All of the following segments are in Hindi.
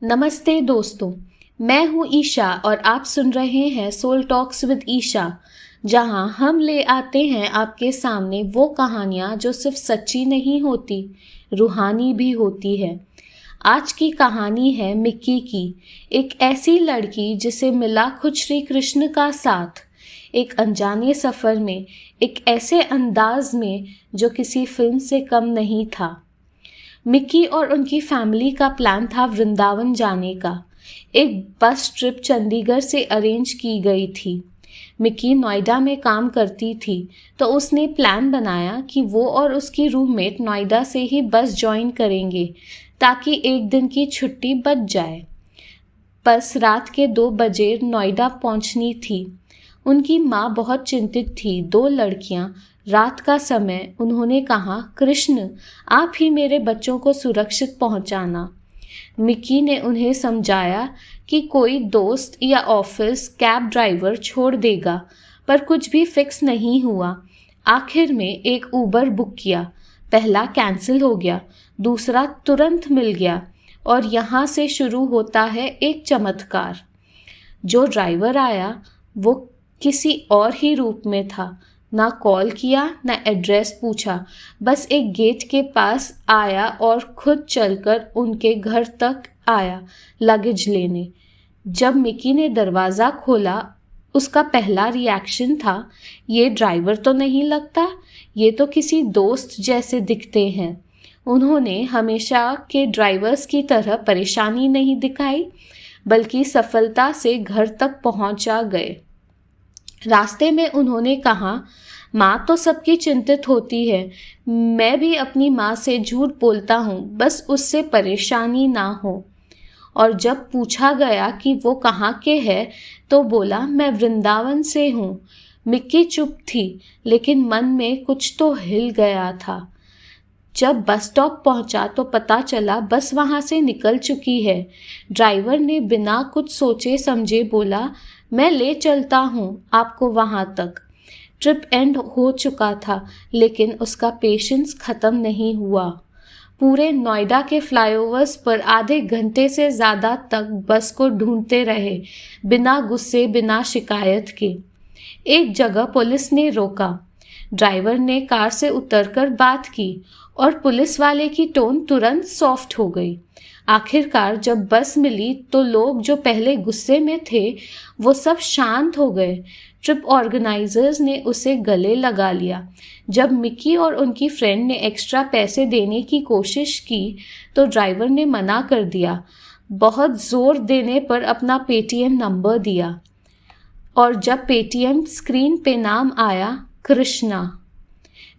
नमस्ते दोस्तों, मैं हूँ ईशा और आप सुन रहे हैं सोल टॉक्स विद ईशा, जहाँ हम ले आते हैं आपके सामने वो कहानियाँ जो सिर्फ सच्ची नहीं होती, रूहानी भी होती है। आज की कहानी है मिक्की की, एक ऐसी लड़की जिसे मिला खुद श्री कृष्ण का साथ, एक अनजाने सफ़र में, एक ऐसे अंदाज में जो किसी फिल्म से कम नहीं था। मिक्की और उनकी फैमिली का प्लान था वृंदावन जाने का। एक बस ट्रिप चंडीगढ़ से अरेंज की गई थी। मिक्की नोएडा में काम करती थी, तो उसने प्लान बनाया कि वो और उसकी रूममेट नोएडा से ही बस ज्वाइन करेंगे ताकि एक दिन की छुट्टी बच जाए। बस रात के 2 बजे नोएडा पहुंचनी थी। उनकी माँ बहुत चिंतित थी। 2 लड़कियां, रात का समय, उन्होंने कहा, कृष्ण, आप ही मेरे बच्चों को सुरक्षित पहुंचाना। मिक्की ने उन्हें समझाया कि कोई दोस्त या ऑफिस कैब ड्राइवर छोड़ देगा, पर कुछ भी फिक्स नहीं हुआ। आखिर में एक उबर बुक किया। पहला कैंसिल हो गया, दूसरा तुरंत मिल गया, और यहाँ से शुरू होता है एक चमत्कार। जो ड्राइवर आया वो किसी और ही रूप में था। ना कॉल किया, ना एड्रेस पूछा, बस एक गेट के पास आया और खुद चलकर उनके घर तक आया लगेज लेने। जब मिक्की ने दरवाज़ा खोला, उसका पहला रिएक्शन था, ये ड्राइवर तो नहीं लगता, ये तो किसी दोस्त जैसे दिखते हैं। उन्होंने हमेशा के ड्राइवर्स की तरह परेशानी नहीं दिखाई, बल्कि सफलता से घर तक पहुंचा गए। रास्ते में उन्होंने कहा, माँ तो सबकी चिंतित होती है, मैं भी अपनी माँ से झूठ बोलता हूँ, बस उससे परेशानी ना हो। और जब पूछा गया कि वो कहाँ के है, तो बोला, मैं वृंदावन से हूँ। मिक्की चुप थी, लेकिन मन में कुछ तो हिल गया था। जब बस स्टॉप पहुंचा तो पता चला बस वहां से निकल चुकी है। ड्राइवर ने बिना कुछ सोचे समझे बोला, मैं ले चलता हूँ आपको वहां तक। ट्रिप एंड हो चुका था, लेकिन उसका पेशेंस ख़त्म नहीं हुआ। पूरे नोएडा के फ्लाईओवर्स पर आधे घंटे से ज़्यादा तक बस को ढूंढते रहे, बिना गुस्से, बिना शिकायत के। एक जगह पुलिस ने रोका। ड्राइवर ने कार से उतरकर बात की और पुलिस वाले की टोन तुरंत सॉफ्ट हो गई। आखिरकार जब बस मिली तो लोग जो पहले गुस्से में थे वो सब शांत हो गए। ट्रिप ऑर्गेनाइजर्स ने उसे गले लगा लिया। जब मिक्की और उनकी फ्रेंड ने एक्स्ट्रा पैसे देने की कोशिश की तो ड्राइवर ने मना कर दिया। बहुत ज़ोर देने पर अपना पेटीएम नंबर दिया, और जब पेटीएम स्क्रीन पे नाम आया, कृष्णा,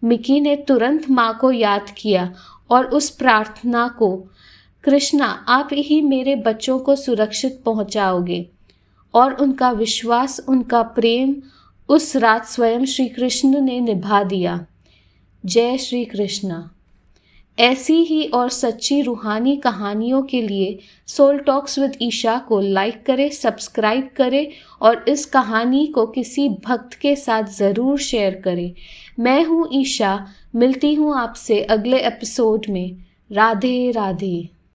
मिक्की ने तुरंत माँ को याद किया और उस प्रार्थना को, कृष्णा, आप ही मेरे बच्चों को सुरक्षित पहुँचाओगे। और उनका विश्वास, उनका प्रेम उस रात स्वयं श्री कृष्ण ने निभा दिया। जय श्री कृष्ण। ऐसी ही और सच्ची रूहानी कहानियों के लिए सोल टॉक्स विद ईशा को लाइक करें, सब्सक्राइब करें और इस कहानी को किसी भक्त के साथ ज़रूर शेयर करें। मैं हूँ ईशा, मिलती हूँ आपसे अगले एपिसोड में। राधे राधे।